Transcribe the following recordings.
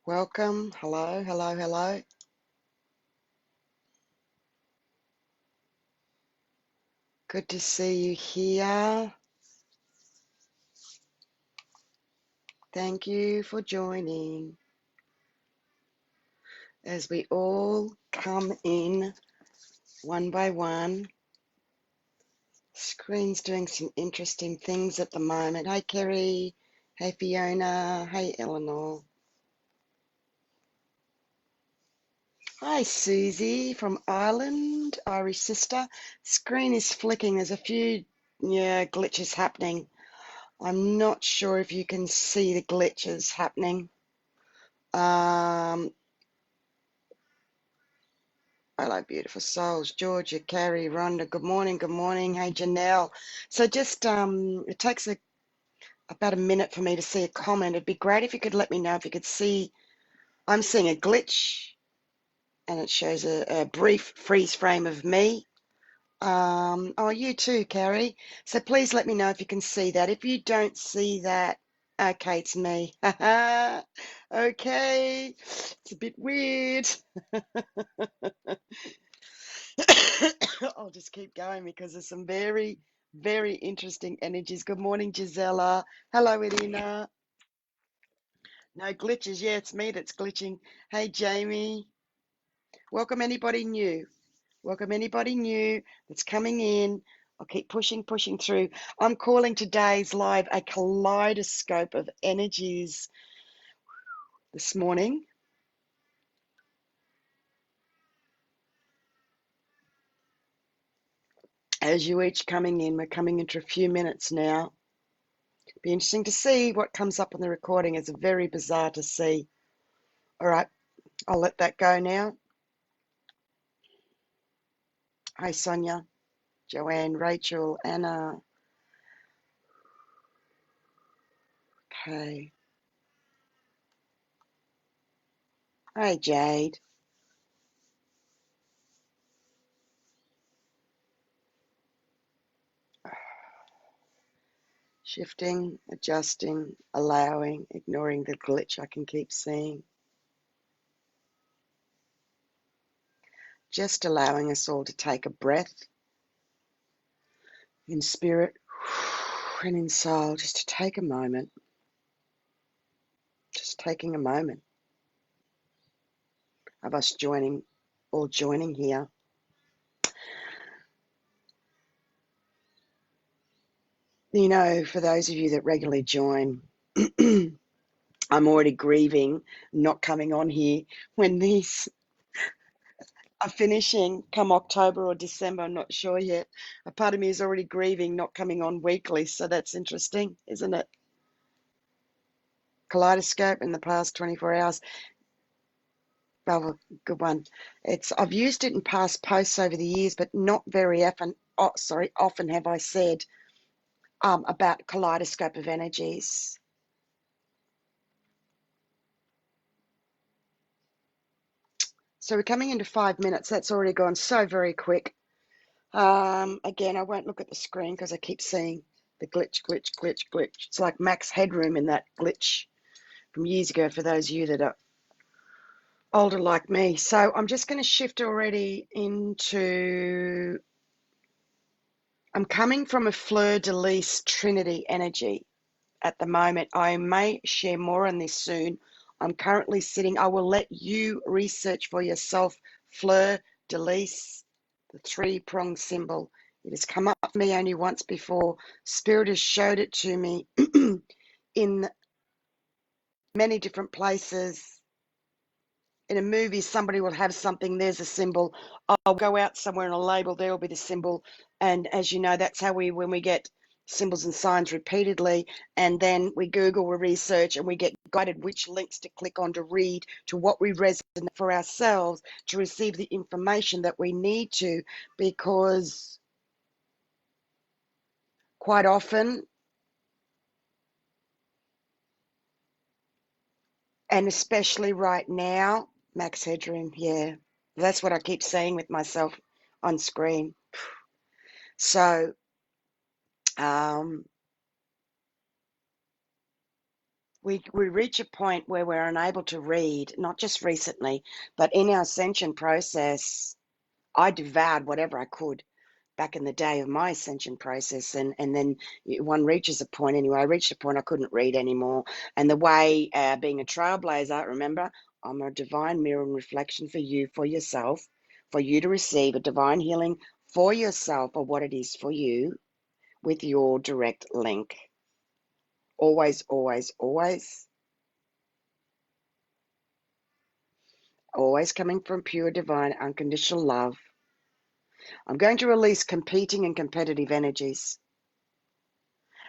Welcome. Hello, hello, hello. Good to see you here. Thank you for joining as we all come in one by one. Screen's doing some interesting things at the moment. Hey, Kerry. Hey, Fiona. Hey, Eleanor. Hi, Susie from Ireland, Irish sister. Screen is flicking. There's a few, glitches happening. I'm not sure if you can see the glitches happening. Hello, beautiful souls. Georgia, Carrie, Rhonda, good morning, good morning. Hey, Janelle. So just, it takes about a minute for me to see a comment. It'd be great if you could let me know if you could see. I'm seeing a glitch, and it shows a brief freeze frame of me. Oh, you too, Carrie. So please let me know if you can see that. If you don't see that, okay, it's me. Okay, it's a bit weird. I'll just keep going because there's some very, very interesting energies. Good morning, Gisela. Hello, Irina. No glitches. Yeah, it's me that's glitching. Hey, Jamie. Welcome anybody new. Welcome anybody new that's coming in. I'll keep pushing through. I'm calling today's live a kaleidoscope of energies this morning. As you each coming in, we're coming into a few minutes now. Be interesting to see what comes up on the recording. It's very bizarre to see. All right, I'll let that go now. Hi, Sonia, Joanne, Rachel, Anna. Okay. Hi, Jade. Shifting, adjusting, allowing, ignoring the glitch I can keep seeing. Just allowing us all to take a breath in spirit and in soul, just to take a moment, just taking a moment of us all joining here. You know, for those of you that regularly join, I'm already grieving not coming on here when these are finishing come October or December. I'm not sure yet. A part of me is already grieving not coming on weekly, so that's interesting, isn't it? Kaleidoscope in the past 24 hours. Well, good one. I've used it in past posts over the years, but not very often. Often have I said about kaleidoscope of energies. So we're coming into 5 minutes. That's already gone so very quick. Again, I won't look at the screen because I keep seeing the glitch. It's like max headroom in that glitch from years ago for those of you that are older like me. So I'm just going to shift already into, I'm coming from a fleur-de-lis Trinity energy at the moment. I may share more on this soon. I'm currently sitting, I will let you research for yourself fleur-de-lis, the three-pronged symbol. It has come up for me only once before. Spirit has showed it to me in many different places. In a movie, somebody will have something, there's a symbol. I'll go out somewhere and a label, there will be the symbol. And as you know, that's how when we get symbols and signs repeatedly, and then we Google, we research, and we get guided which links to click on to read to what we resonate for ourselves to receive the information that we need to, because quite often, and especially right now, max headroom, yeah, that's what I keep saying with myself on screen. So Um, we reach a point where we're unable to read, not just recently, but in our ascension process. I devoured whatever I could back in the day of my ascension process, and then one reaches a point. Anyway, I reached a point I couldn't read anymore, and the way, being a trailblazer, remember, I'm a divine mirror and reflection for you, for yourself, for you to receive a divine healing for yourself or what it is for you with your direct link. Always, always, always, always coming from pure divine unconditional love. I'm going to release competing and competitive energies.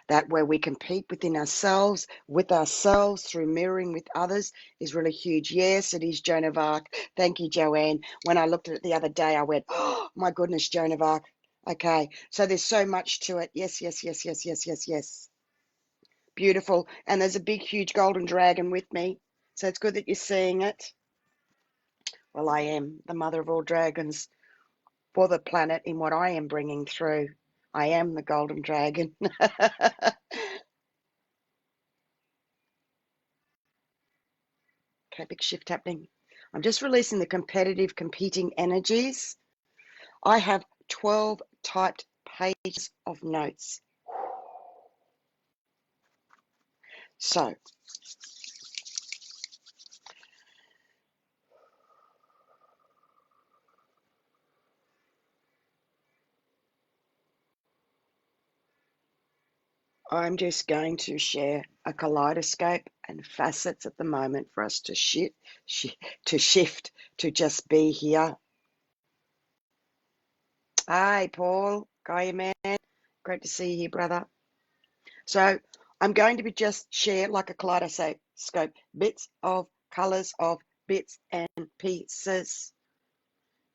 That where we compete within ourselves, with ourselves, through mirroring with others is really huge. Yes, it is, Joan of Arc. Thank you, Joanne. When I looked at it the other day, I went, oh, my goodness, Joan of Arc. Okay, so there's so much to it. Yes, yes, yes, yes, yes, yes, yes. Beautiful. And there's a big, huge golden dragon with me. So it's good that you're seeing it. Well, I am the mother of all dragons for the planet in what I am bringing through. I am the golden dragon. Okay, big shift happening. I'm just releasing the competitive, competing energies. I have 12 typed pages of notes. So, I'm just going to share a kaleidoscope and facets at the moment for us to shift, to just be here. Hi, Paul, Gaia man. Great to see you here, brother. So I'm going to be just share like a kaleidoscope, bits of colors of bits and pieces,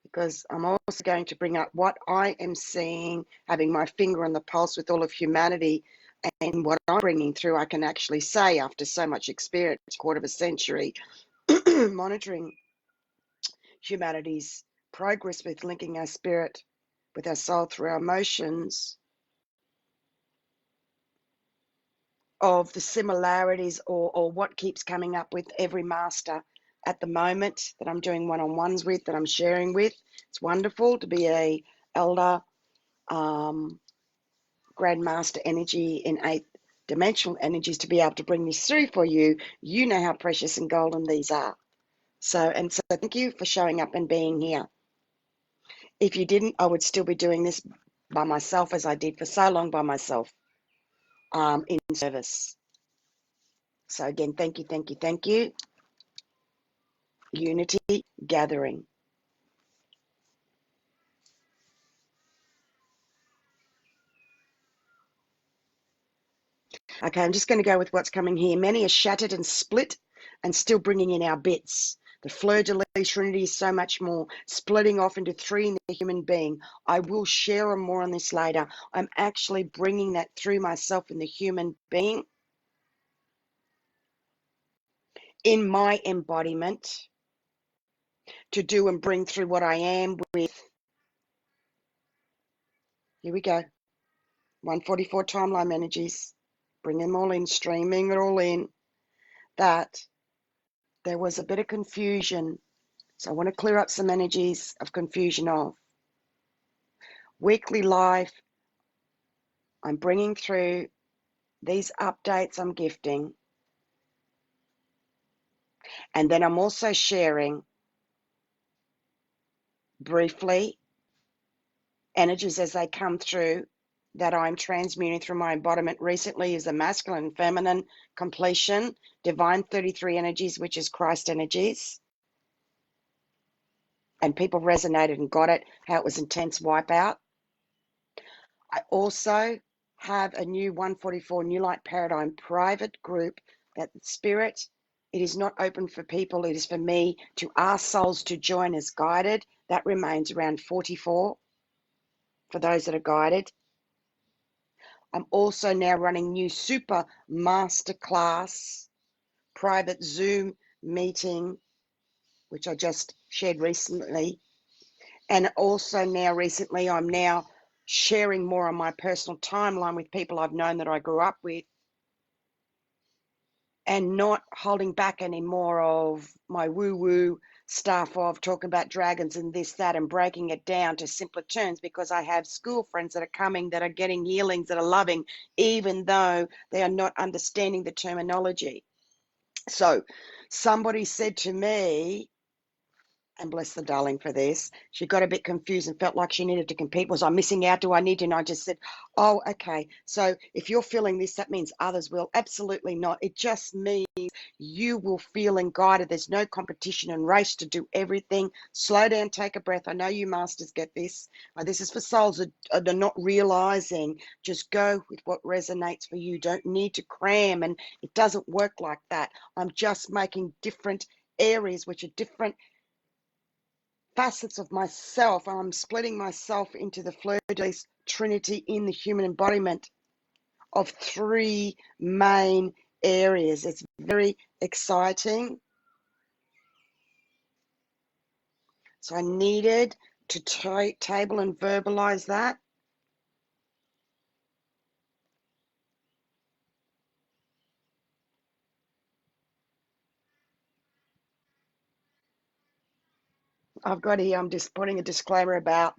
because I'm also going to bring up what I am seeing, having my finger on the pulse with all of humanity, and what I'm bringing through. I can actually say, after so much experience, quarter of a century, monitoring humanity's progress with linking our spirit with our soul through our emotions, of the similarities or what keeps coming up with every master at the moment that I'm doing one-on-ones with, that I'm sharing with. It's wonderful to be a elder grandmaster energy in 8th dimensional energies, to be able to bring this through for you. You know how precious and golden these are. So thank you for showing up and being here. If you didn't, I would still be doing this by myself, as I did for so long by myself, in service. So again, thank you, thank you, thank you. Unity gathering. Okay, I'm just going to go with what's coming here. Many are shattered and split and still bringing in our bits. The fleur-de-lis trinity is so much more, splitting off into 3 in the human being. I will share more on this later. I'm actually bringing that through myself in the human being, in my embodiment, to do and bring through what I am with. Here we go. 144 timeline energies. Bring them all in, streaming it all in. That there was a bit of confusion. So I want to clear up some energies of confusion of weekly life. I'm bringing through these updates I'm gifting. And then I'm also sharing briefly energies as they come through that I'm transmuting through my embodiment. Recently is the masculine and feminine completion, divine 33 energies, which is Christ energies. And people resonated and got it, how it was intense wipeout. I also have a new 144 New Light Paradigm private group that Spirit, it is not open for people. It is for me to ask souls to join as guided. That remains around 44 for those that are guided. I'm also now running new super masterclass private Zoom meeting, which I just shared recently. And also now recently, I'm now sharing more on my personal timeline with people I've known that I grew up with, and not holding back any more of my woo-woo stuff of talking about dragons and this, that, and breaking it down to simpler terms, because I have school friends that are coming that are getting healings that are loving, even though they are not understanding the terminology. So somebody said to me, and bless the darling for this, she got a bit confused and felt like she needed to compete. Was I missing out? Do I need to? And I just said, oh, okay. So if you're feeling this, that means others will. Absolutely not. It just means you will feel and guided. There's no competition and race to do everything. Slow down, take a breath. I know you masters get this. This is for souls that are not realizing. Just go with what resonates for you. Don't need to cram, and it doesn't work like that. I'm just making different areas which are different facets of myself. I'm splitting myself into the fleur-de-lis trinity in the human embodiment of 3 main areas. It's very exciting. So I needed to table and verbalize that. I've got here, I'm just putting a disclaimer about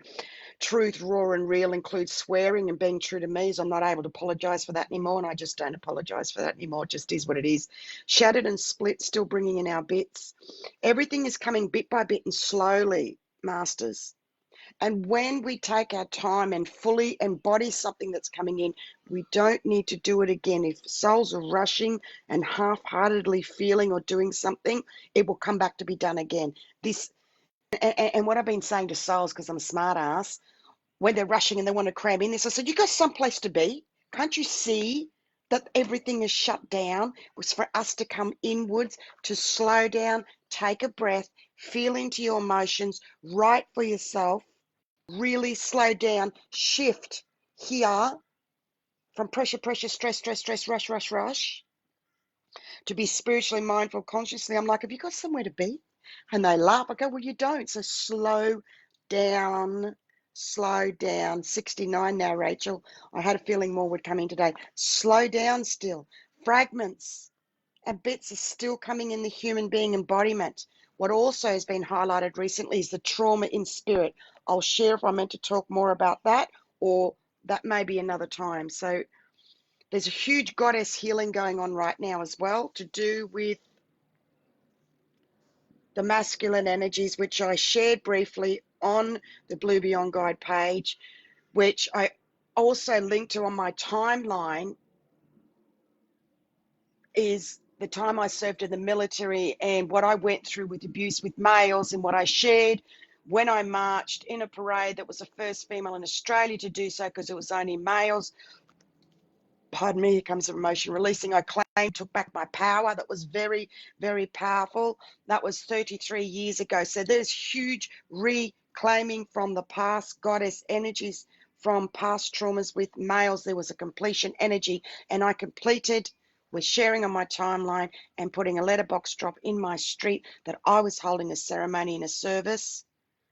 truth, raw and real includes swearing and being true to me, so I'm not able to apologize for that anymore, and I just don't apologize for that anymore. It just is what it is. Shattered and split, still bringing in our bits. Everything is coming bit by bit and slowly, masters. And when we take our time and fully embody something that's coming in, we don't need to do it again. If souls are rushing and half-heartedly feeling or doing something, it will come back to be done again. This and what I've been saying to souls, because I'm a smart ass, when they're rushing and they want to cram in this, I said, you got someplace to be. Can't you see that everything is shut down? It was for us to come inwards, to slow down, take a breath, feel into your emotions, write for yourself, really slow down, shift here from pressure, pressure, stress, stress, stress, rush, rush, rush, to be spiritually mindful, consciously. I'm like, have you got somewhere to be? And they laugh. I go, well, you don't. So slow down, slow down. 69 now, Rachel. I had a feeling more would come in today. Slow down still. Fragments and bits are still coming in the human being embodiment. What also has been highlighted recently is the trauma in spirit. I'll share if I'm meant to talk more about that, or that may be another time. So there's a huge goddess healing going on right now as well, to do with the masculine energies, which I shared briefly on the Blue Beyond Guide page, which I also linked to on my timeline, is the time I served in the military and what I went through with abuse with males, and what I shared when I marched in a parade that was the first female in Australia to do so, because it was only males. Pardon me, here comes the emotion releasing. I claimed, took back my power. That was very, very powerful. That was 33 years ago. So there's huge reclaiming from the past, goddess energies from past traumas with males. There was a completion energy, and I completed with sharing on my timeline and putting a letterbox drop in my street that I was holding a ceremony and a service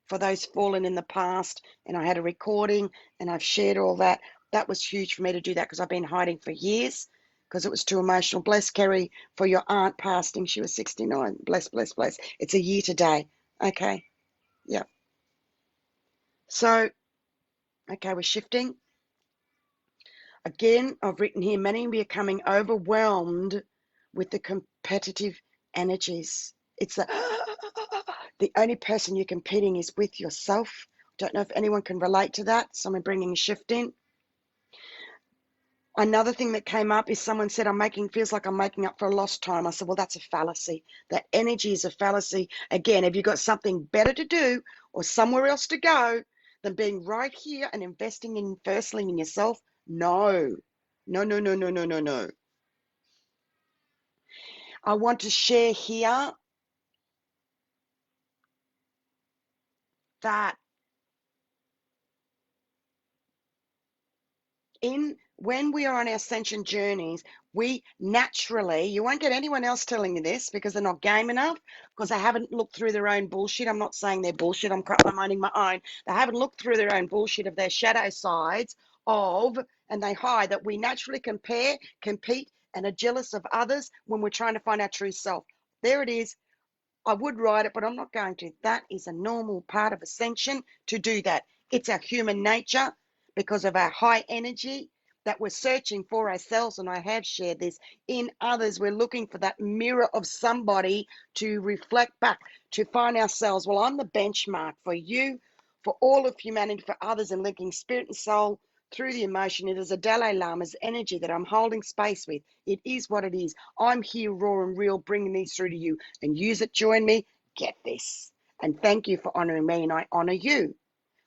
for those fallen in the past, and I had a recording, and I've shared all that. That was huge for me to do that, because I've been hiding for years because it was too emotional. Bless, Kerry, for your aunt passing. She was 69. Bless, bless, bless. It's a year today. Okay. Yeah. So, okay, we're shifting. Again, I've written here, many are becoming overwhelmed with the competitive energies. It's the only person you're competing is with yourself. Don't know if anyone can relate to that. So I'm bringing a shift in. Another thing that came up is someone said, feels like I'm making up for a lost time. I said, well, that's a fallacy. That energy is a fallacy. Again, have you got something better to do or somewhere else to go than being right here and investing in firstly in yourself? No, no, no, no, no, no, no, no. I want to share here that in when we are on our ascension journeys, we naturally, you won't get anyone else telling you this because they're not game enough, because they haven't looked through their own bullshit. I'm not saying they're bullshit. I'm minding my own. They haven't looked through their own bullshit of their shadow sides and they hide that we naturally compare, compete, and are jealous of others when we're trying to find our true self. There it is. I would write it, but I'm not going to. That is a normal part of ascension to do that. It's our human nature because of our high energy that we're searching for ourselves. And I have shared this in others. We're looking for that mirror of somebody to reflect back, to find ourselves. Well, I'm the benchmark for you, for all of humanity, for others, and linking spirit and soul through the emotion. It is a Dalai Lama's energy that I'm holding space with. It is what it is. I'm here, raw and real, bringing these through to you. And use it, join me, get this. And thank you for honoring me, and I honor you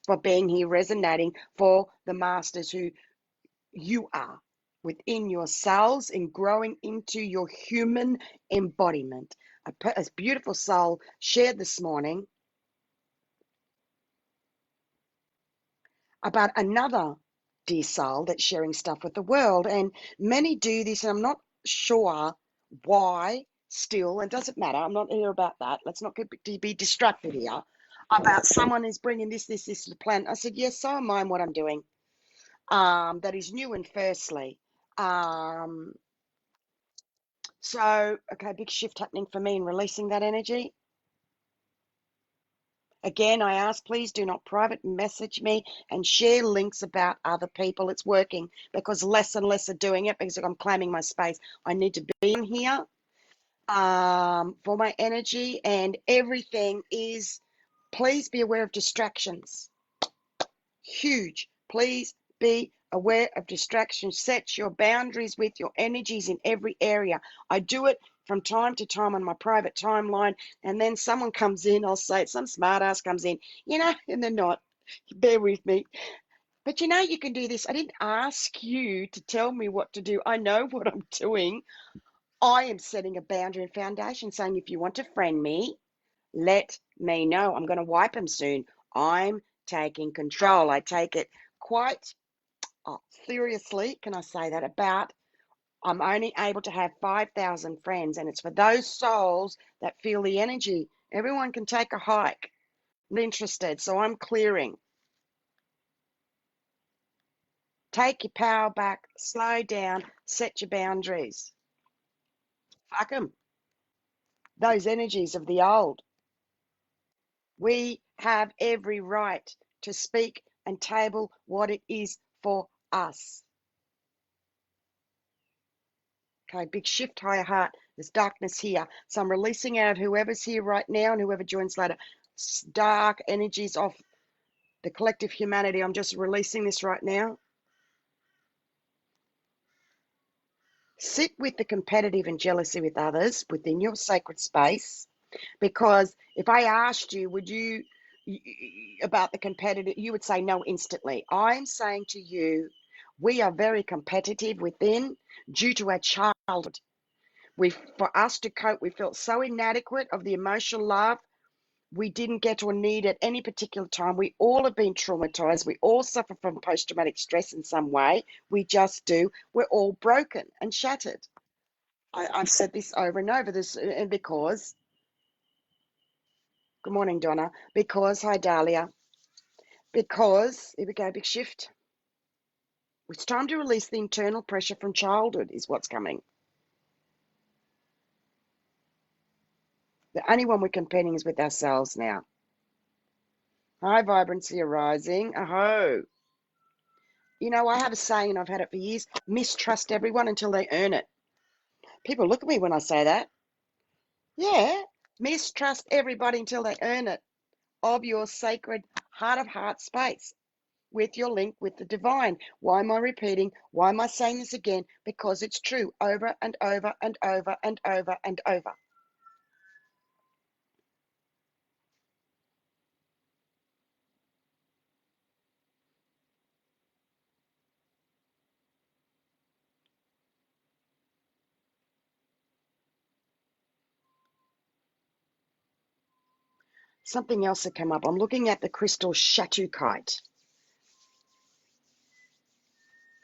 for being here, resonating for the masters who you are within yourselves and growing into your human embodiment. A beautiful soul shared this morning about another dear soul that's sharing stuff with the world. And many do this, and I'm not sure why still. It doesn't matter. I'm not here about that. Let's not be distracted here about someone is bringing this to the planet. I said, yes, so am I in what I'm doing. That is new and firstly. Um, okay, big shift happening for me in releasing that energy. Again, I ask, please do not private message me and share links about other people. It's working because less and less are doing it because I'm claiming my space. I need to be in here for my energy, and everything is, please be aware of distractions. Huge. Please be aware of distractions. Set your boundaries with your energies in every area. I do it from time to time on my private timeline, and then someone comes in, I'll say it, some smart ass comes in, and they're not. Bear with me. But you can do this. I didn't ask you to tell me what to do. I know what I'm doing. I am setting a boundary and foundation saying, if you want to friend me, let me know. I'm going to wipe them soon. I'm taking control. I take it quite seriously. Can I say that? I'm only able to have 5,000 friends, and it's for those souls that feel the energy. Everyone can take a hike. I'm interested, so I'm clearing. Take your power back, slow down, set your boundaries. Fuck them. Those energies of the old. We have every right to speak and table what it is for us. Okay, big shift, higher heart. There's darkness here. So I'm releasing out whoever's here right now and whoever joins later. Dark energies of the collective humanity. I'm just releasing this right now. Sit with the competitive and jealousy with others within your sacred space. Because if I asked you, would you, about the competitive, you would say no instantly. I'm saying to you, we are very competitive within due to our childhood. For us to cope, we felt so inadequate of the emotional love we didn't get or need at any particular time. We all have been traumatized. We all suffer from post-traumatic stress in some way. We just do. We're all broken and shattered. I've said this over and over. And because, good morning, Donna. Because, hi, Dahlia. Because, here we go, big shift. It's time to release the internal pressure from childhood is what's coming. The only one we're competing is with ourselves now. Hi, vibrancy arising. Aho. I have a saying, and I've had it for years, mistrust everyone until they earn it. People look at me when I say that. Yeah, mistrust everybody until they earn it of your sacred heart of heart space with your link with the divine. Why am I repeating? Why am I saying this again? Because it's true over and over and over and over and over. Something else that came up. I'm looking at the crystal Shatukite.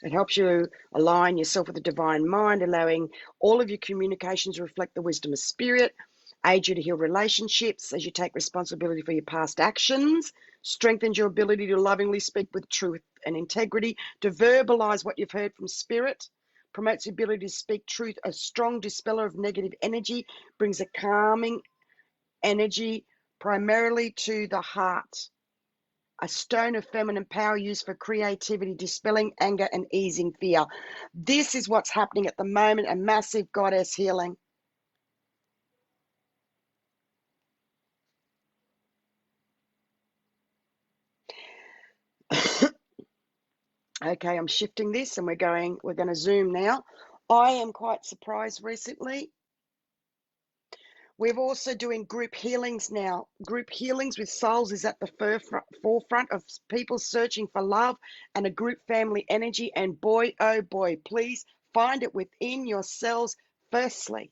It helps you align yourself with the divine mind, allowing all of your communications to reflect the wisdom of spirit, aid you to heal relationships as you take responsibility for your past actions, strengthens your ability to lovingly speak with truth and integrity, to verbalize what you've heard from spirit, promotes the ability to speak truth, a strong dispeller of negative energy, brings a calming energy primarily to the heart. A stone of feminine power used for creativity, dispelling anger and easing fear. This is what's happening at the moment, a massive goddess healing. Okay, I'm shifting this and we're going to zoom now. I am quite surprised recently. We're also doing group healings now. Group healings with souls is at the forefront of people searching for love and a group family energy. And boy, oh boy, please find it within yourselves firstly.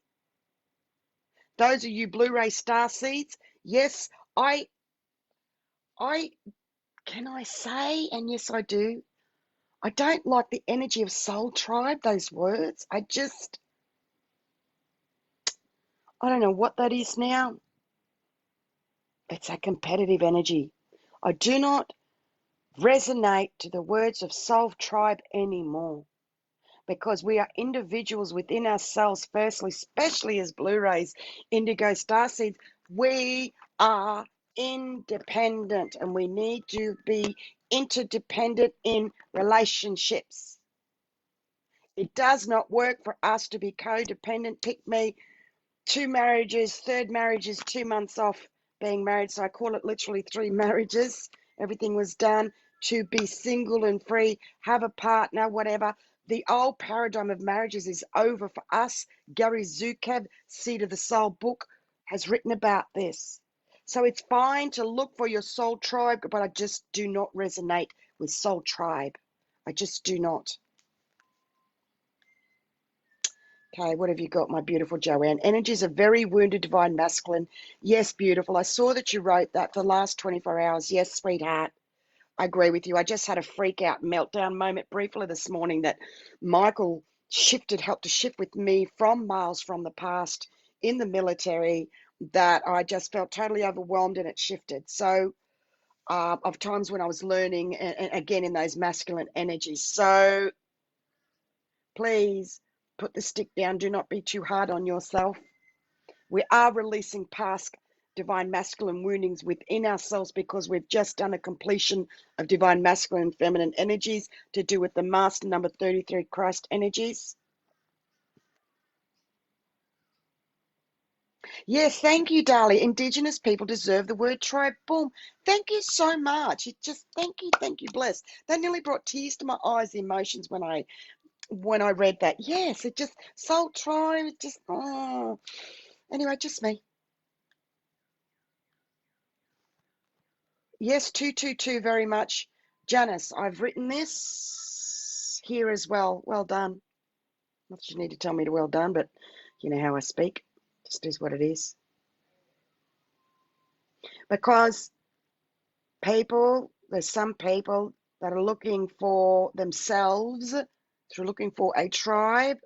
Those of you Blu-ray star seeds, yes, I can I say, and yes I do, I don't like the energy of soul tribe, those words. I don't know what that is now. It's a competitive energy. I do not resonate to the words of soul tribe anymore because we are individuals within ourselves, firstly, especially as Blu-rays, indigo starseeds. We are independent and we need to be interdependent in relationships. It does not work for us to be codependent. Pick me, 2 marriages, third marriage is 2 months off being married. So I call it literally 3 marriages. Everything was done to be single and free, have a partner, whatever. The old paradigm of marriages is over for us. Gary Zukav, Seed of the Soul book, has written about this. So it's fine to look for your soul tribe, but I just do not resonate with soul tribe. I just do not. Okay, what have you got, my beautiful Joanne? Energies of very wounded divine masculine. Yes, beautiful. I saw that you wrote that for the last 24 hours. Yes, sweetheart. I agree with you. I just had a freak out meltdown moment briefly this morning that Michael helped to shift with me from miles from the past in the military, that I just felt totally overwhelmed and it shifted. So of times when I was learning, and again in those masculine energies. So please put the stick down. Do not be too hard on yourself. We are releasing past divine masculine woundings within ourselves because we've just done a completion of divine masculine and feminine energies to do with the master number 33 Christ energies. Yes, thank you, darling. Indigenous people deserve the word tribe. Boom. Thank you so much. It just thank you, bless. That nearly brought tears to my eyes, the emotions when I read that. Yes, it just soul tribe, it just anyway, just me. Yes, 222 very much. Janice, I've written this here as well. Well done. Not that you need to tell me to well done, but you know how I speak. Just is what it is. Because there's some people that are looking for themselves, they're looking for a tribe.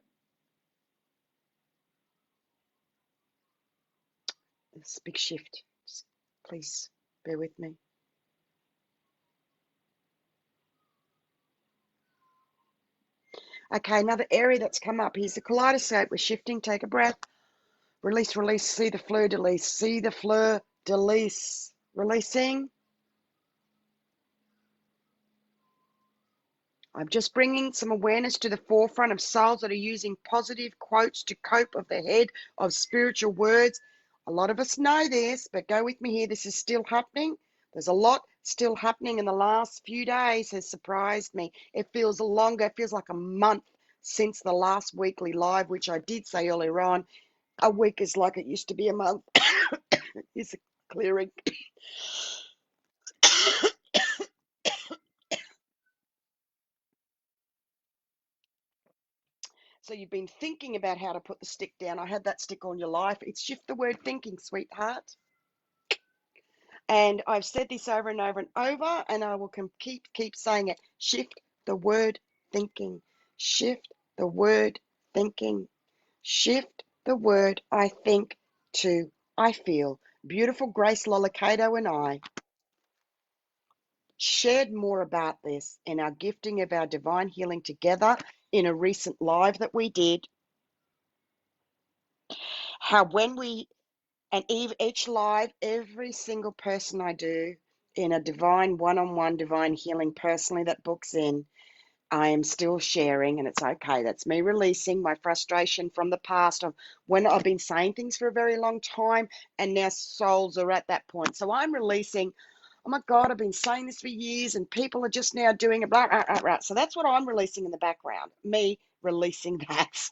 It's a big shift. Just please bear with me. Okay, another area that's come up. Here's the kaleidoscope. We're shifting. Take a breath. Release, release. See the fleur de lis. See the fleur de lis. Releasing. I'm just bringing some awareness to the forefront of souls that are using positive quotes to cope with the head of spiritual words. A lot of us know this, but go with me here. This is still happening. There's a lot still happening in the last few days has surprised me. It feels longer. It feels like a month since the last weekly live, which I did say earlier on. A week is like it used to be a month. It's a clearing. So you've been thinking about how to put the stick down. I had that stick on your life. It's shift the word thinking, sweetheart. And I've said this over and over and over, and I will keep saying it. Shift the word thinking. Shift the word thinking. Shift the word I think to I feel. Beautiful Grace Lollicato and I shared more about this in our gifting of our divine healing together in a recent live that we did. How when we, and each live, every single person I do in a divine one-on-one divine healing personally that books in, I am still sharing, and it's okay. That's me releasing my frustration from the past of when I've been saying things for a very long time, and now souls are at that point. So I'm releasing, oh my God, I've been saying this for years, and people are just now doing it, blah, blah, blah, blah. So that's what I'm releasing in the background, me releasing that.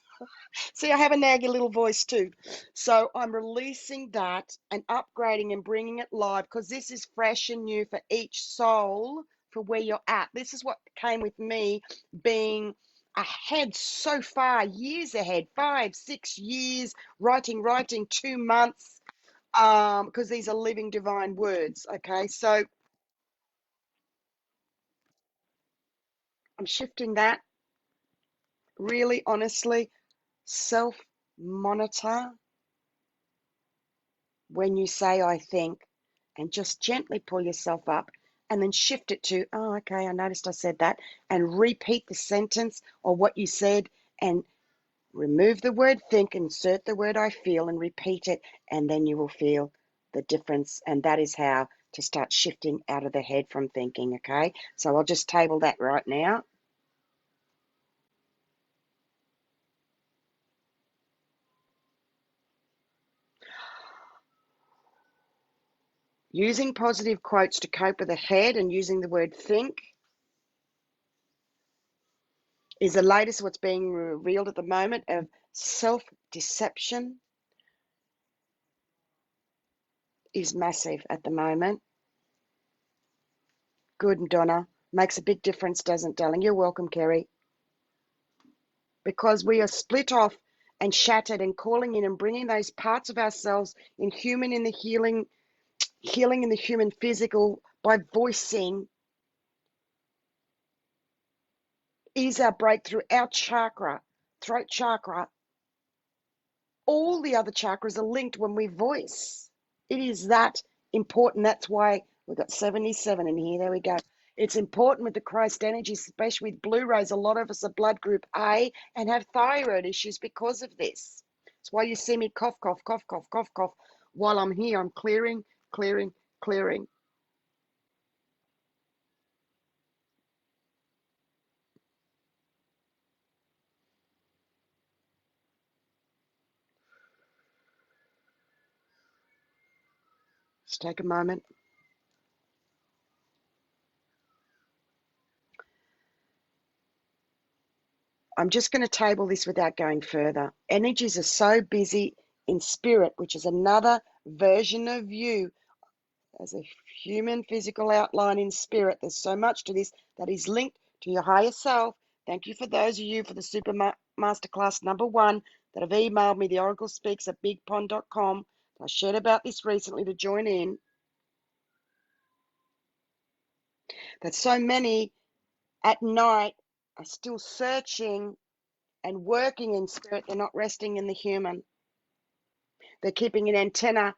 See, I have a naggy little voice too. So I'm releasing that and upgrading and bringing it live because this is fresh and new for each soul for where you're at. This is what came with me being ahead so far, years ahead, 5, 6 years, writing 2 months, because these are living divine words. Okay, so I'm shifting that really honestly, self-monitor when you say I think, and just gently pull yourself up and then shift it to, oh, okay, I noticed I said that, and repeat the sentence or what you said and remove the word think, insert the word I feel and repeat it, and then you will feel the difference. And that is how to start shifting out of the head from thinking, okay? So I'll just table that right now. Using positive quotes to cope with the head and using the word think is the latest what's being revealed at the moment of self-deception is massive at the moment. Good, Donna. Makes a big difference, doesn't, darling? You're welcome, Kerry. Because we are split off and shattered and calling in and bringing those parts of ourselves in human in the healing in the human physical by voicing is our breakthrough, our chakra, throat chakra. All the other chakras are linked when we voice. It is that important. That's why we've got 77 in here. There we go. It's important with the Christ energy, especially with Blu-rays. A lot of us are blood group A and have thyroid issues because of this. That's why you see me cough, cough, cough, cough, cough, cough. While I'm here, I'm clearing, clearing, clearing. Just take a moment. I'm just going to table this without going further. Energies are so busy in spirit, which is another version of you as a human physical outline in spirit. There's so much to this that is linked to your higher self. Thank you for those of you for the Super Masterclass #1 that have emailed me, the Oracle Speaks at bigpond.com. I shared about this recently to join in. That so many at night are still searching and working in spirit. They're not resting in the human. They're keeping an antenna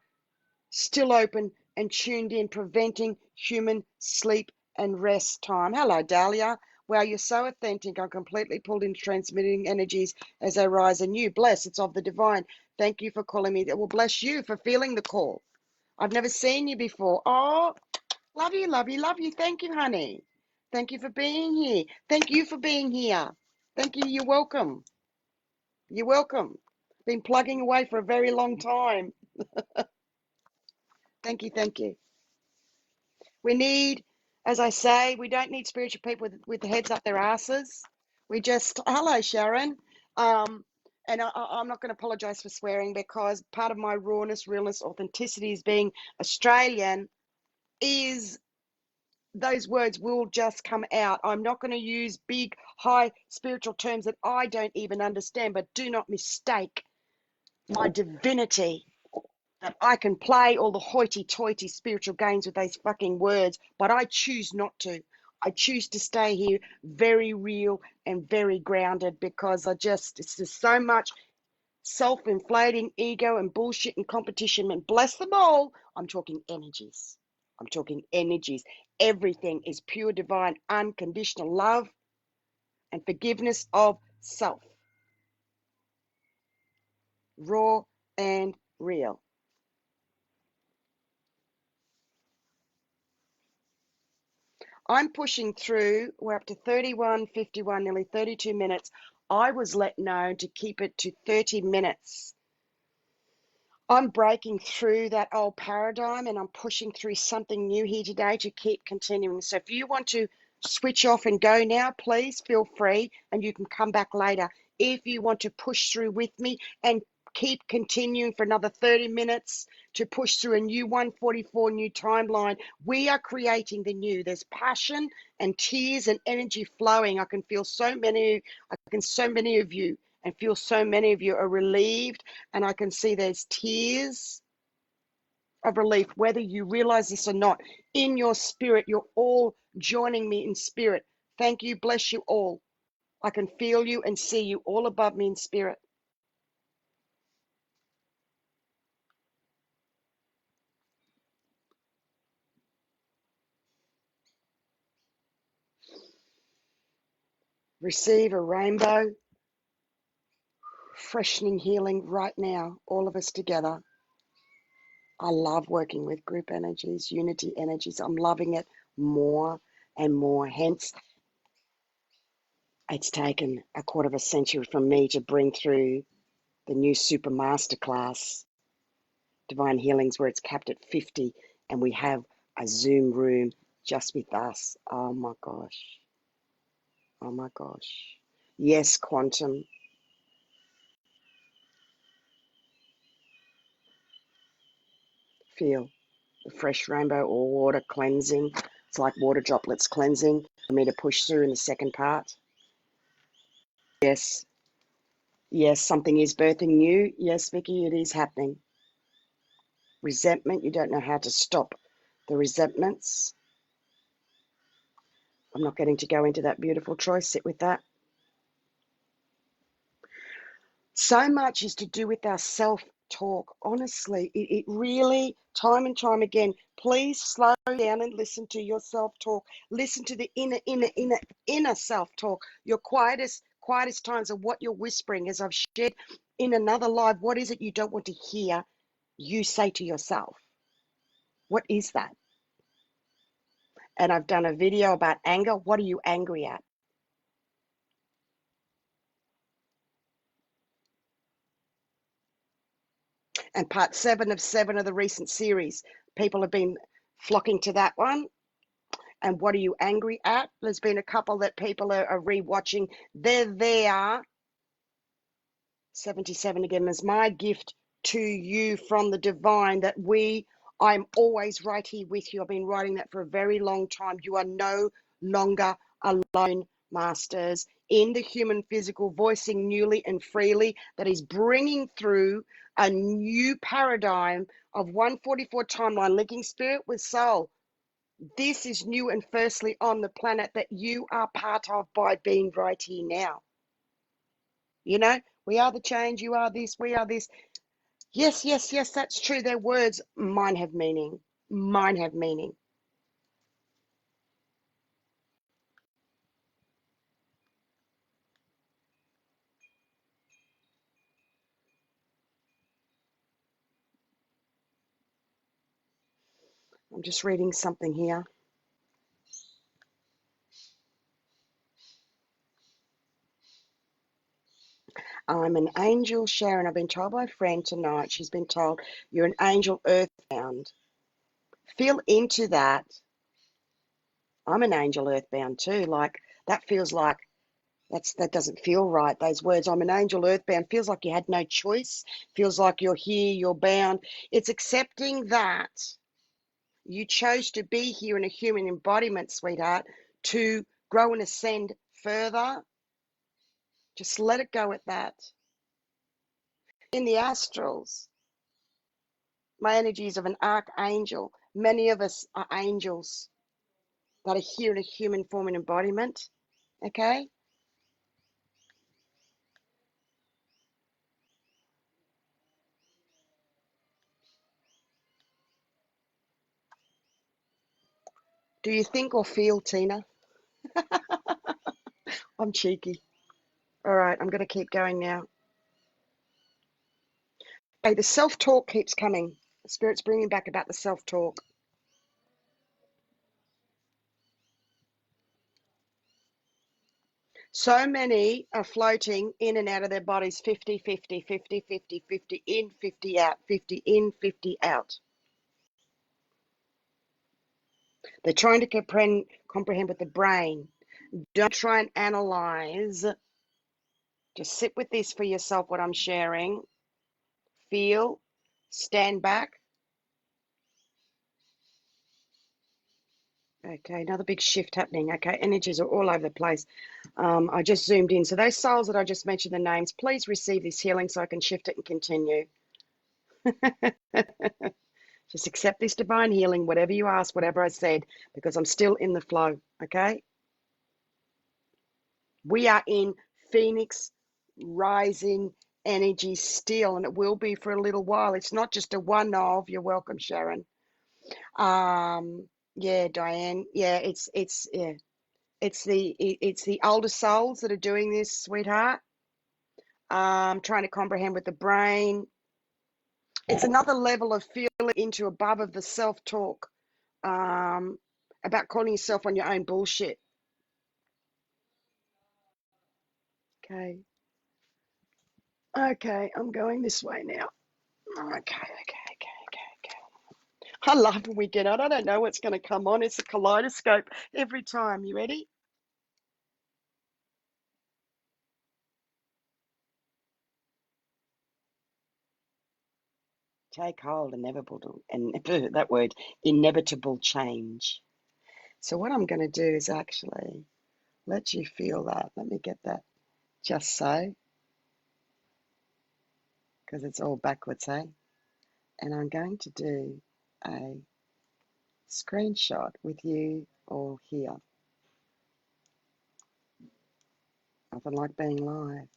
still open and tuned in, preventing human sleep and rest time. Hello, Dahlia. Wow, you're so authentic. I'm completely pulled into transmitting energies as they rise anew. Bless, it's of the divine. Thank you for calling me. Well, bless you for feeling the call. I've never seen you before. Oh, love you, love you, love you. Thank you, honey. Thank you for being here. Thank you for being here. Thank you. You're welcome. You're welcome. Been plugging away for a very long time. Thank you, thank you. We need, as I say, we don't need spiritual people with heads up their asses. We just, hello, Sharon. And I'm not going to apologize for swearing because part of my rawness, realness, authenticity is being Australian is those words will just come out. I'm not going to use big, high spiritual terms that I don't even understand, but do not mistake my divinity that I can play all the hoity-toity spiritual games with those fucking words, but I choose not to. I choose to stay here very real and very grounded because it's just so much self-inflating ego and bullshit and competition. And bless them all, I'm talking energies. I'm talking energies. Everything is pure, divine, unconditional love and forgiveness of self. Raw and real. I'm pushing through. We're up to 31:51, nearly 32 minutes. I was let know to keep it to 30 minutes. I'm breaking through that old paradigm and I'm pushing through something new here today to keep continuing. So if you want to switch off and go now, please feel free and you can come back later. If you want to push through with me and keep continuing for another 30 minutes to push through a new 144 new timeline, we are creating the new. There's passion and tears and energy flowing. I can feel so many of you and feel so many of you are relieved, and I can see there's tears of relief, whether you realize this or not. In your spirit, you're all joining me in spirit. Thank you, bless you all. I can feel you and see you all above me in spirit. Receive a rainbow, freshening healing right now, all of us together. I love working with group energies, unity energies. I'm loving it more and more. Hence, it's taken a quarter of a century from me to bring through the new super masterclass, Divine Healings, where it's capped at 50 and we have a Zoom room just with us. Oh my gosh. Oh my gosh. Yes, quantum. Feel the fresh rainbow or water cleansing. It's like water droplets cleansing for me to push through in the second part. Yes. Yes, something is birthing new. Yes, Vicky, it is happening. Resentment, you don't know how to stop the resentments. I'm not getting to go into that, beautiful choice. Sit with that. So much is to do with our self-talk. Honestly, it really, time and time again, please slow down and listen to your self-talk. Listen to the inner self-talk. Your quietest times of what you're whispering, as I've shared in another live. What is it you don't want to hear you say to yourself? What is that? And I've done a video about anger. What are you angry at? And part 7 of 7 of the recent series, people have been flocking to that one. And what are you angry at? There's been a couple that people are rewatching. They're there. 77 again is my gift to you from the divine, that I'm always right here with you. I've been writing that for a very long time. You are no longer alone, masters, in the human physical, voicing newly and freely, that is bringing through a new paradigm of 144 timeline, linking spirit with soul. This is new and firstly on the planet that you are part of by being right here now. You know, we are the change, you are this, we are this. Yes, yes, yes, that's true. They're words. Mine have meaning. Mine have meaning. I'm just reading something here. I'm an angel, Sharon. I've been told by a friend tonight, she's been told you're an angel earthbound. Feel into that. I'm an angel earthbound too. Like, that feels like that doesn't feel right. Those words, I'm an angel earthbound, feels like you had no choice. Feels like you're here, you're bound. It's accepting that you chose to be here in a human embodiment, sweetheart, to grow and ascend further. Just let it go at that. In the astrals, my energy is of an archangel. Many of us are angels. that are here in a human form and embodiment, okay? Do you think or feel, Tina? I'm cheeky. All right, I'm going to keep going now. Okay, the self-talk keeps coming. The Spirit's bringing back about the self-talk. So many are floating in and out of their bodies 50, 50, 50, 50, 50 in, 50 out, 50 in, 50 out. They're trying to comprehend with the brain. Don't try and analyze. Just sit with this for yourself, what I'm sharing. Feel, stand back. Okay, another big shift happening. Okay, energies are all over the place. I just zoomed in. So those souls that I just mentioned the names, please receive this healing so I can shift it and continue. Just accept this divine healing, whatever you ask, whatever I said, because I'm still in the flow, okay? We are in Phoenix rising energy still, and it will be for a little while. It's not just a one-off. You're welcome, Sharon. Yeah, Diane. Yeah, it's the older souls that are doing this, sweetheart. Trying to comprehend with the brain. It's another level of feeling into above of the self-talk. About calling yourself on your own bullshit. Okay. Okay, I'm going this way now. Okay. I love when we get on. I don't know what's going to come on. It's a kaleidoscope every time. You ready? Take hold, inevitable, and that word, inevitable change. So what I'm going to do is actually let you feel that. Let me get that just so, because it's all backwards, eh? And I'm going to do a screenshot with you all here. Nothing like being live.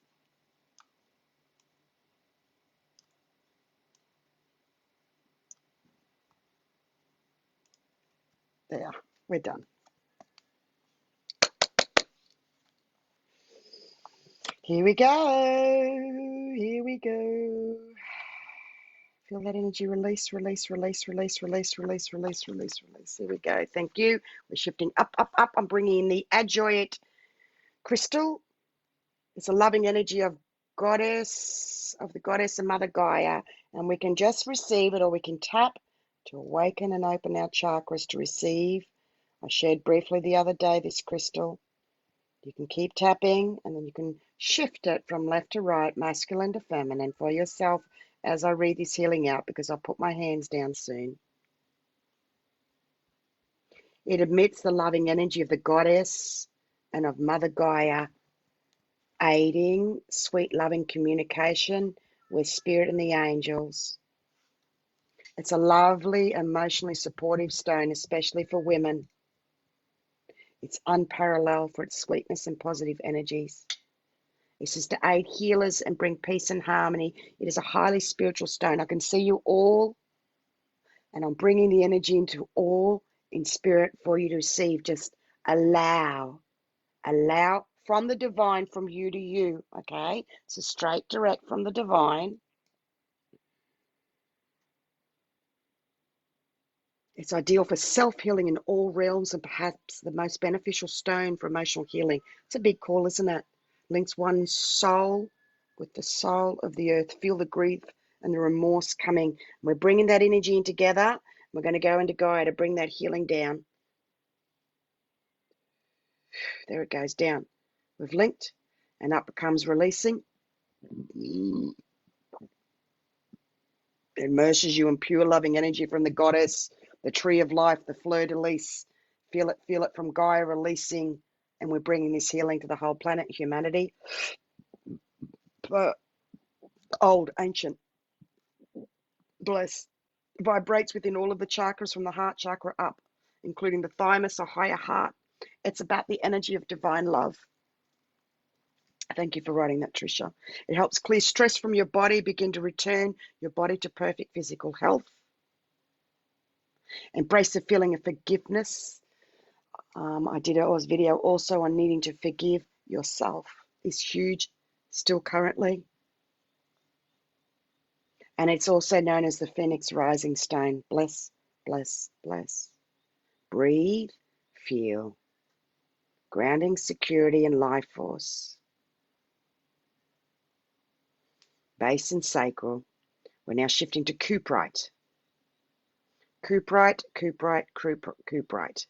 There, we're done. Here we go. Here we go. Feel that energy release, release, release, release, release, release, release, release, release. Here we go. Thank you. We're shifting up, up, up. I'm bringing in the Adjoit crystal. It's a loving energy of the goddess and Mother Gaia. And we can just receive it, or we can tap to awaken and open our chakras to receive. I shared briefly the other day this crystal. You can keep tapping, and then you can shift it from left to right, masculine to feminine for yourself as I read this healing out, because I'll put my hands down soon. It emits the loving energy of the goddess and of Mother Gaia, aiding sweet loving communication with spirit and the angels. It's a lovely, emotionally supportive stone, especially for women. It's unparalleled for its sweetness and positive energies. This is to aid healers and bring peace and harmony. It is a highly spiritual stone. I can see you all, and I'm bringing the energy into all in spirit for you to receive. Just allow from the divine, from you to you, okay? So straight, direct from the divine. It's ideal for self-healing in all realms, and perhaps the most beneficial stone for emotional healing. It's a big call, isn't it? Links one soul with the soul of the earth. Feel the grief and the remorse coming. We're bringing that energy in together. We're going to go into Gaia to bring that healing down. There it goes down. We've linked, and up it comes releasing. It immerses you in pure loving energy from the goddess, the tree of life, the fleur-de-lis. Feel it from Gaia releasing, and we're bringing this healing to the whole planet, humanity. Old, ancient, blessed, vibrates within all of the chakras from the heart chakra up. including the thymus or higher heart. It's about the energy of divine love. Thank you for writing that, Tricia. It helps clear stress from your body, begin to return your body to perfect physical health. Embrace the feeling of forgiveness. I did a video also on needing to forgive yourself. Is huge, still currently. And it's also known as the Phoenix Rising Stone. Bless, bless, bless. Breathe, feel. Grounding, security, and life force. Base and sacral. We're now shifting to Cuprite. Cuprite, Cuprite, Cuprite.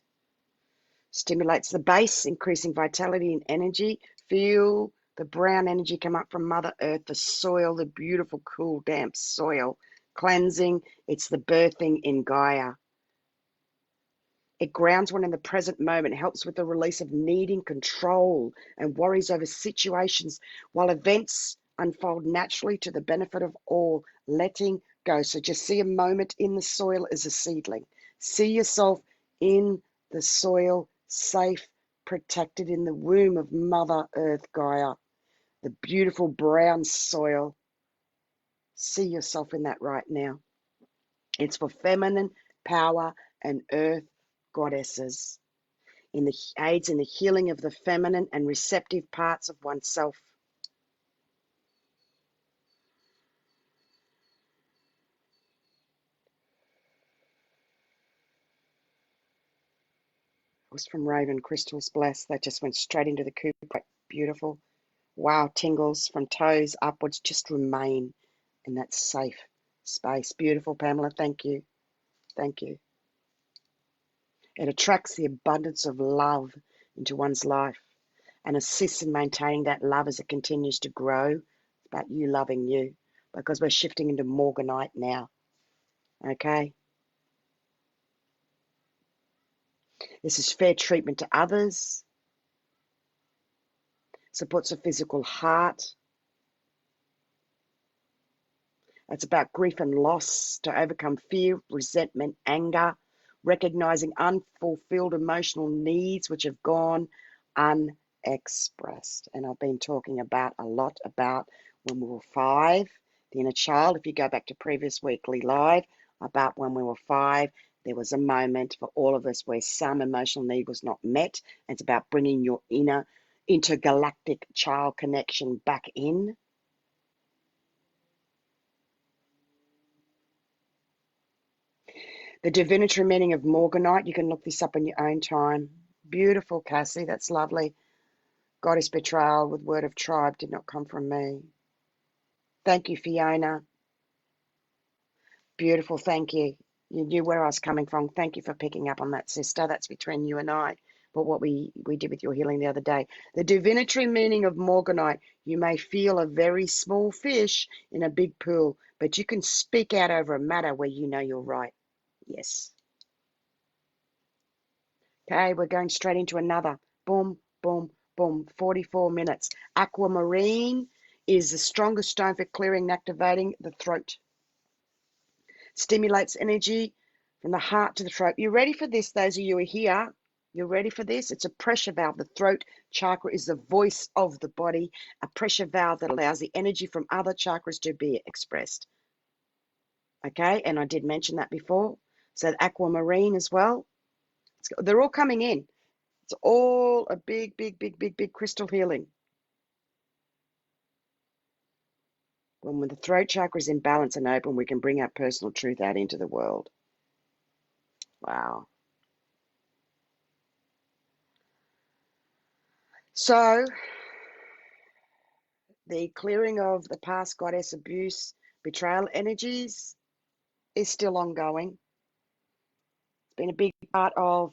Stimulates the base, increasing vitality and energy. Feel the brown energy come up from Mother Earth, the soil, the beautiful, cool, damp soil. Cleansing, it's the birthing in Gaia. It grounds one in the present moment, helps with the release of needing control and worries over situations while events unfold naturally to the benefit of all, letting go. So just see a moment in the soil as a seedling. See yourself in the soil, safe, protected in the womb of Mother Earth Gaia, the beautiful brown soil. See yourself in that right now. It's for feminine power and earth goddesses. Aids in the healing of the feminine and receptive parts of oneself. It was from Raven Crystals, bless. That just went straight into the coop. Quite beautiful. Wow, tingles from toes upwards. Just remain in that safe space. Beautiful, Pamela. Thank you. Thank you. It attracts the abundance of love into one's life and assists in maintaining that love as it continues to grow. It's about you loving you, because we're shifting into Morganite now. Okay? This is fair treatment to others, supports the physical heart. It's about grief and loss, to overcome fear, resentment, anger, recognizing unfulfilled emotional needs which have gone unexpressed. And I've been talking about a lot about when we were 5, the inner child. If you go back to previous weekly live, about when we were 5, there was a moment for all of us where some emotional need was not met. And it's about bringing your inner intergalactic child connection back in. The divinatory meaning of Morganite, you can look this up in your own time. Beautiful, Cassie, that's lovely. Goddess betrayal with word of tribe did not come from me. Thank you, Fiona. Beautiful, thank you. You knew where I was coming from. Thank you for picking up on that, sister. That's between you and I. But what we did with your healing the other day. The divinatory meaning of Morganite, you may feel a very small fish in a big pool, but you can speak out over a matter where you know you're right. Yes. Okay, we're going straight into another. Boom, boom, boom. 44 minutes. Aquamarine is the strongest stone for clearing and activating the throat. Stimulates energy from the heart to the throat. You ready for this? Those of you who are here, you're ready for this? It's a pressure valve. The throat chakra is the voice of the body, a pressure valve that allows the energy from other chakras to be expressed. Okay, and I did mention that before. So aquamarine as well. They're all coming in. It's all a big, big, big, big, big crystal healing. When the throat chakra is in balance and open, we can bring our personal truth out into the world. Wow. So, the clearing of the past goddess abuse, betrayal energies is still ongoing. It's been a big part of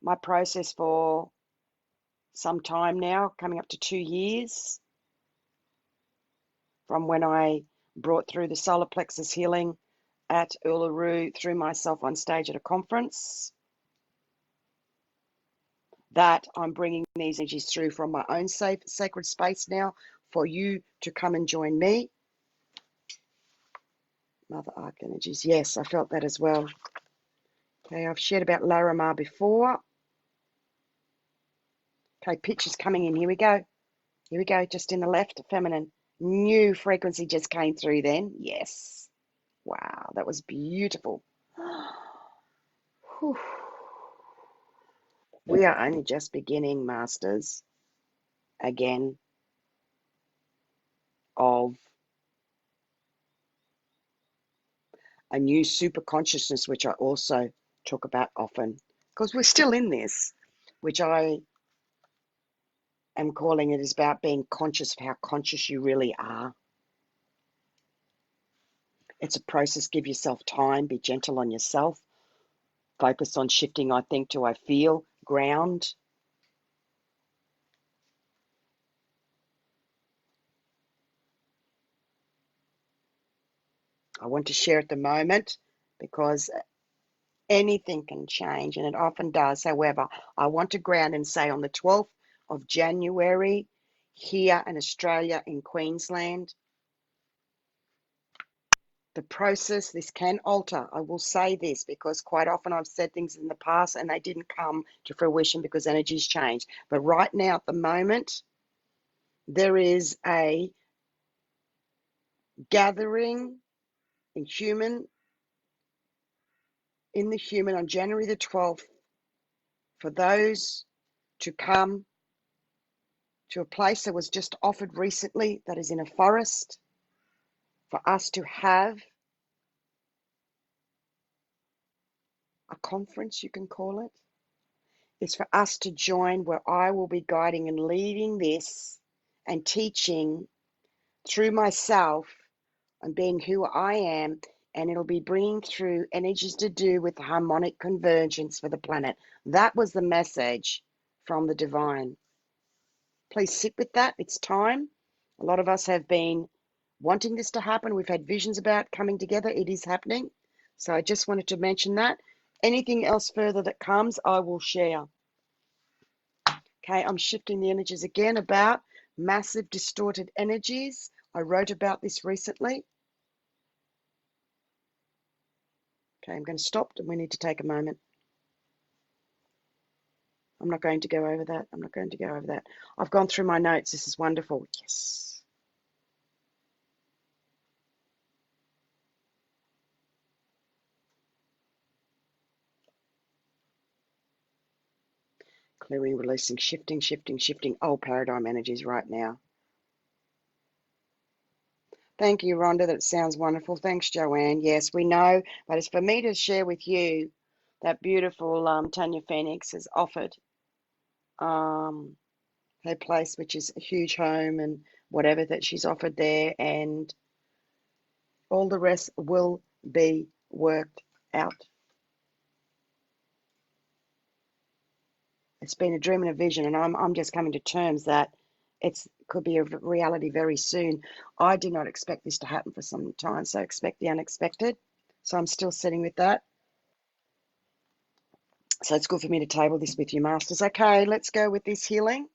my process for some time now, coming up to 2 years, from when I brought through the solar plexus healing at Uluru through myself on stage at a conference, that I'm bringing these energies through from my own safe, sacred space now for you to come and join me. Mother Arc energies. Yes, I felt that as well. Okay, I've shared about Larimar before. Okay, pictures coming in. Here we go. Here we go. Just in the left, feminine. New frequency just came through then. Yes. Wow, that was beautiful. Whew. We are only just beginning, Masters, again, of a new super consciousness, which I also talk about often, because we're still in this, which I am calling it is about being conscious of how conscious you really are. It's a process. Give yourself time. Be gentle on yourself. Focus on shifting, I think, to I feel, ground. I want to share at the moment because anything can change, and it often does. However, I want to ground and say on the 12th of January, here in Australia, in Queensland, the process, this can alter. I will say this because quite often I've said things in the past and they didn't come to fruition because energies change. But right now, at the moment, there is a gathering in the human on January the 12th for those to come to a place that was just offered recently that is in a forest, for us to have a conference, you can call it. It's for us to join where I will be guiding and leading this and teaching through myself and being who I am, and it'll be bringing through energies to do with harmonic convergence for the planet. That was the message from the divine. Please sit with that. It's time. A lot of us have been wanting this to happen. We've had visions about coming together. It is happening. So I just wanted to mention that. Anything else further that comes, I will share. Okay, I'm shifting the energies again about massive distorted energies. I wrote about this recently. Okay, I'm going to stop and we need to take a moment. I'm not going to go over that. I'm not going to go over that. I've gone through my notes. This is wonderful. Yes. Clearing, releasing, shifting, shifting, shifting old paradigm energies right now. Thank you, Rhonda. That sounds wonderful. Thanks, Joanne. Yes, we know, but it's for me to share with you that beautiful Tanya Phoenix has offered her place, which is a huge home and whatever that she's offered there, and all the rest will be worked out. It's been a dream and a vision, and I'm just coming to terms that it could be a reality very soon. I did not expect this to happen for some time, so expect the unexpected. So I'm still sitting with that. So it's good for me to table this with you, Masters. Okay, let's go with this healing,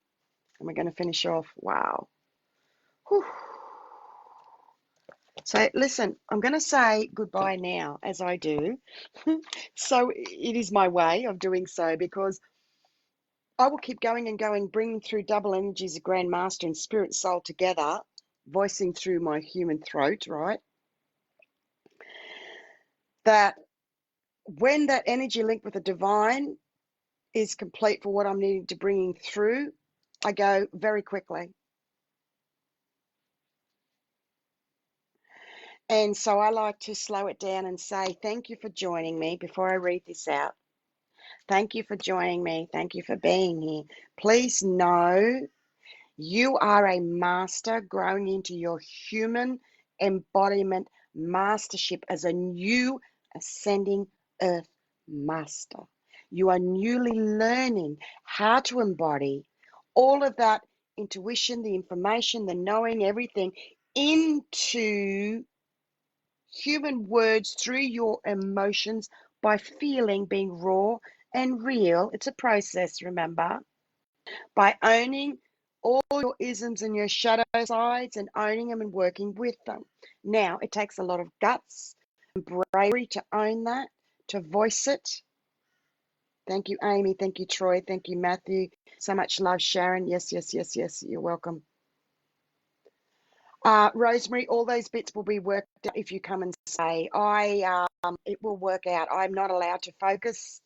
and we're going to finish off. Wow. Whew. So listen, I'm going to say goodbye now, as I do. So it is my way of doing so, because I will keep going and going, bringing through double energies of Grandmaster and Spirit Soul together, voicing through my human throat, right? That when that energy link with the divine is complete for what I'm needing to bring through, I go very quickly. And so I like to slow it down and say, thank you for joining me before I read this out. Thank you for joining me. Thank you for being here. Please know you are a master growing into your human embodiment mastership as a new ascending earth master. You are newly learning how to embody all of that intuition, the information, the knowing, everything into human words through your emotions by feeling, being raw and real. It's a process, remember. By owning all your isms and your shadow sides and owning them and working with them. Now, it takes a lot of guts and bravery to own that, to voice it. Thank you, Amy. Thank you, Troy. Thank you, Matthew. So much love, Sharon. Yes, yes, yes, yes. You're welcome. Rosemary, all those bits will be worked out if you come and say, it will work out. I'm not allowed to focus,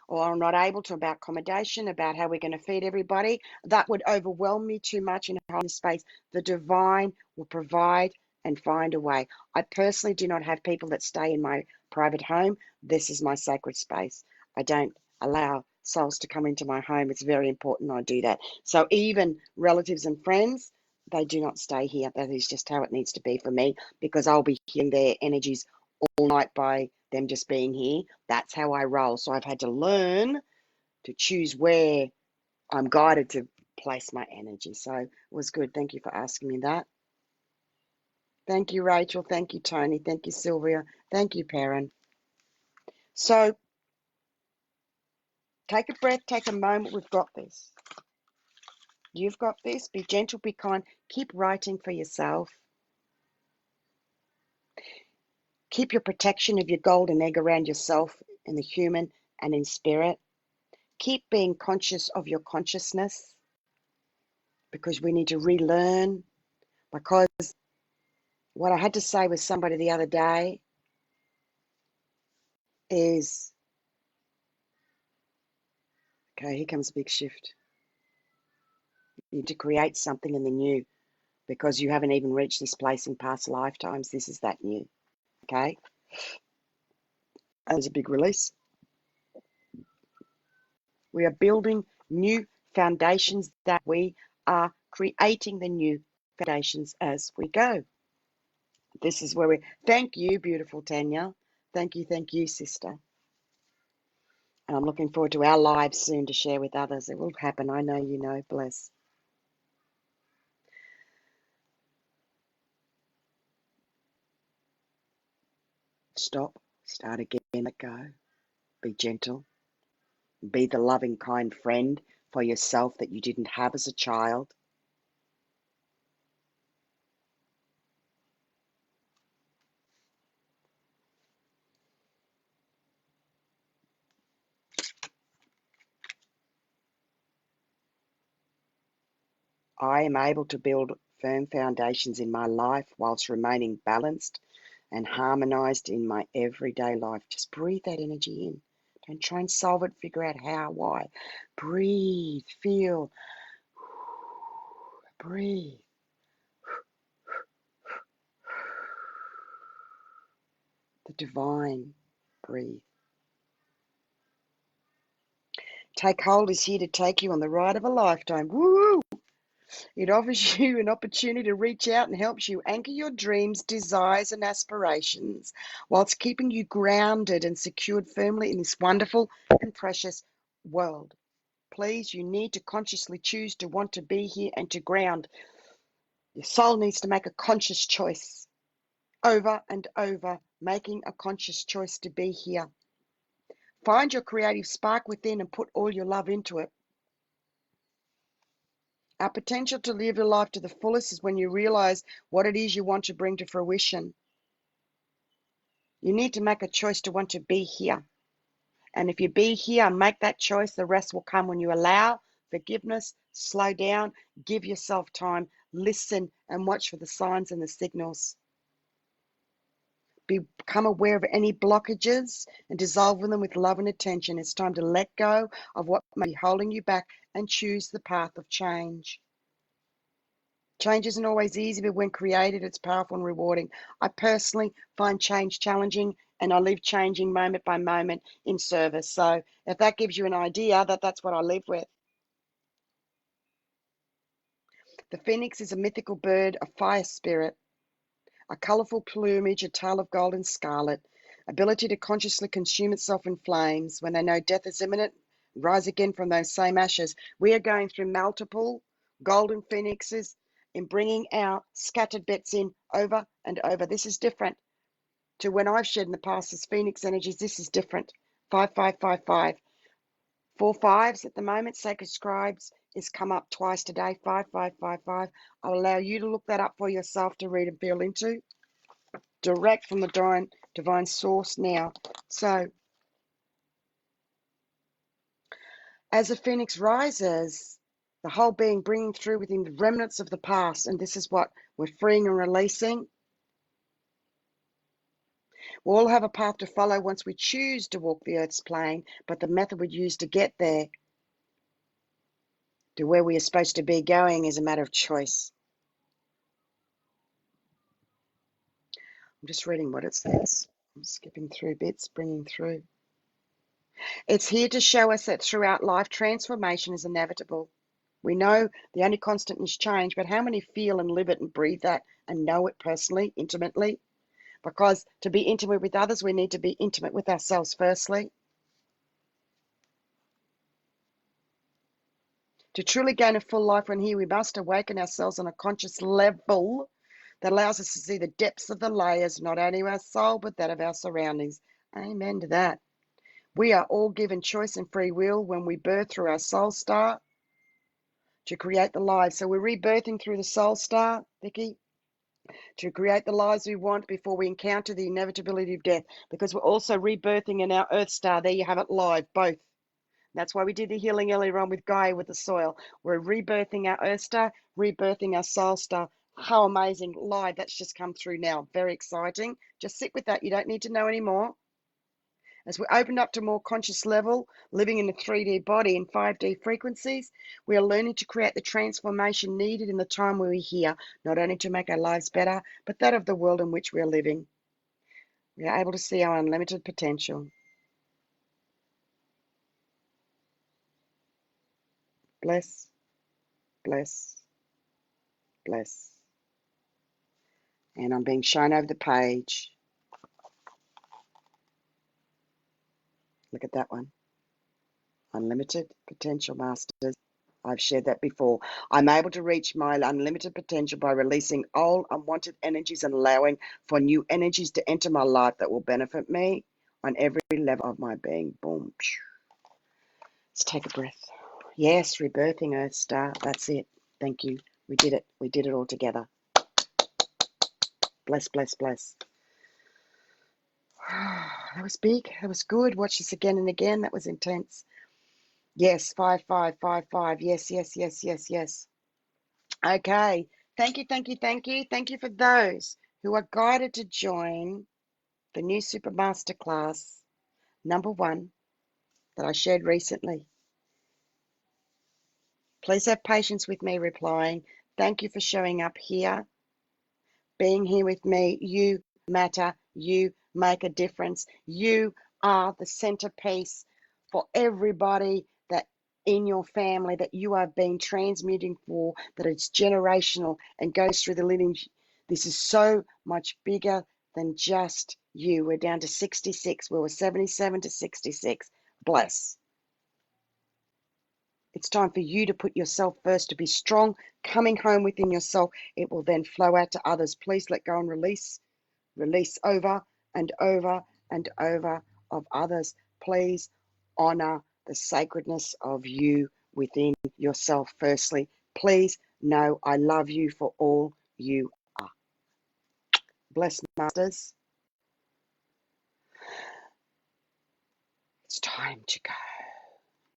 or I'm not able to, about accommodation, about how we're going to feed everybody. That would overwhelm me too much in a whole space. The divine will provide and find a way. I personally do not have people that stay in my private home. This is my sacred space. I don't allow souls to come into my home. It's very important I do that. So even relatives and friends, they do not stay here. That is just how it needs to be for me, because I'll be hearing their energies all night by them just being here. That's how I roll. So I've had to learn to choose where I'm guided to place my energy. So it was good. Thank you for asking me that. Thank you, Rachel. Thank you, Tony. Thank you, Sylvia. Thank you, Perrin. So take a breath, take a moment. We've got this. You've got this. Be gentle, be kind. Keep writing for yourself. Keep your protection of your golden egg around yourself in the human and in spirit. Keep being conscious of your consciousness, because we need to relearn. Because what I had to say with somebody the other day is, okay, here comes a big shift. You need to create something in the new, because you haven't even reached this place in past lifetimes. This is that new, okay? That was a big release. We are building new foundations, that we are creating the new foundations as we go. This is where we, thank you, beautiful Tanya. Thank you, sister. And I'm looking forward to our lives soon to share with others. It will happen. I know you know. Bless. Stop. Start again. Let go. Be gentle. Be the loving, kind friend for yourself that you didn't have as a child. I am able to build firm foundations in my life whilst remaining balanced and harmonized in my everyday life. Just breathe that energy in. Don't try and solve it, figure out how, why. Breathe, feel, breathe. The divine, breathe. Take Hold is here to take you on the ride of a lifetime. Woo! It offers you an opportunity to reach out and helps you anchor your dreams, desires, and aspirations, whilst keeping you grounded and secured firmly in this wonderful and precious world. Please, you need to consciously choose to want to be here and to ground. Your soul needs to make a conscious choice over and over, making a conscious choice to be here. Find your creative spark within and put all your love into it. Our potential to live your life to the fullest is when you realize what it is you want to bring to fruition. You need to make a choice to want to be here. And if you be here, make that choice, the rest will come when you allow forgiveness, slow down, give yourself time, listen and watch for the signs and the signals. Become aware of any blockages and dissolve them with love and attention. It's time to let go of what may be holding you back and choose the path of change. Change isn't always easy, but when created, it's powerful and rewarding. I personally find change challenging, and I live changing moment by moment in service. So if that gives you an idea, that's what I live with. The phoenix is a mythical bird, a fire spirit, a colourful plumage, a tail of gold and scarlet, ability to consciously consume itself in flames. When they know death is imminent, rise again from those same ashes. We are going through multiple golden phoenixes in bringing our scattered bits in over and over. This is different to when I've shed in the past as phoenix energies. This is different. 5555. 4 5s at the moment. Sacred Scribes is come up twice today. 5555. I'll allow you to look that up for yourself to read and feel into. Direct from the divine source now. So As a phoenix rises, the whole being bringing through within the remnants of the past, and this is what we're freeing and releasing. We all have a path to follow once we choose to walk the earth's plane, but the method we use to get there, to where we are supposed to be going, is a matter of choice. I'm just reading what it says. I'm skipping through bits, bringing through. It's here to show us that throughout life, transformation is inevitable. We know the only constant is change, but how many feel and live it and breathe that and know it personally, intimately? Because to be intimate with others, we need to be intimate with ourselves firstly. To truly gain a full life when here, we must awaken ourselves on a conscious level that allows us to see the depths of the layers, not only of our soul, but that of our surroundings. Amen to that. We are all given choice and free will when we birth through our soul star to create the lives. So we're rebirthing through the soul star, Vicky, to create the lives we want before we encounter the inevitability of death, because we're also rebirthing in our earth star. There you have it live, both. That's why we did the healing earlier on with Gaia with the soil. We're rebirthing our earth star, rebirthing our soul star. How amazing. Live. That's just come through now. Very exciting. Just sit with that. You don't need to know anymore. As we open up to more conscious level, living in a 3D body in 5D frequencies, we are learning to create the transformation needed in the time we're here, not only to make our lives better, but that of the world in which we are living. We are able to see our unlimited potential. Bless, bless, bless. And I'm being shown over the page. Look at that one. Unlimited potential masters. I've shared that before. I'm able to reach my unlimited potential by releasing old unwanted energies and allowing for new energies to enter my life that will benefit me on every level of my being. Boom. Let's take a breath. Yes, rebirthing Earth Star. That's it. Thank you. We did it. We did it all together. Bless, bless, bless. That was big. That was good. Watch this again and again. That was intense. Yes, 5555. Yes, yes, yes, yes, yes. Okay. Thank you, thank you, thank you. Thank you for those who are guided to join the new Super Masterclass #1 that I shared recently. Please have patience with me replying. Thank you for showing up here, being here with me. You matter. You make a difference. You are the centerpiece for everybody that in your family that you are being transmuting for, that it's generational and goes through the lineage. This is so much bigger than just you. We're down to 66. We were 77 to 66. Bless. It's time for you to put yourself first, to be strong, coming home within yourself. It will then flow out to others. Please let go and release. Release over and over and over of others. Please honor the sacredness of you within yourself firstly. Please know I love you for all you are. Bless masters. It's time to go.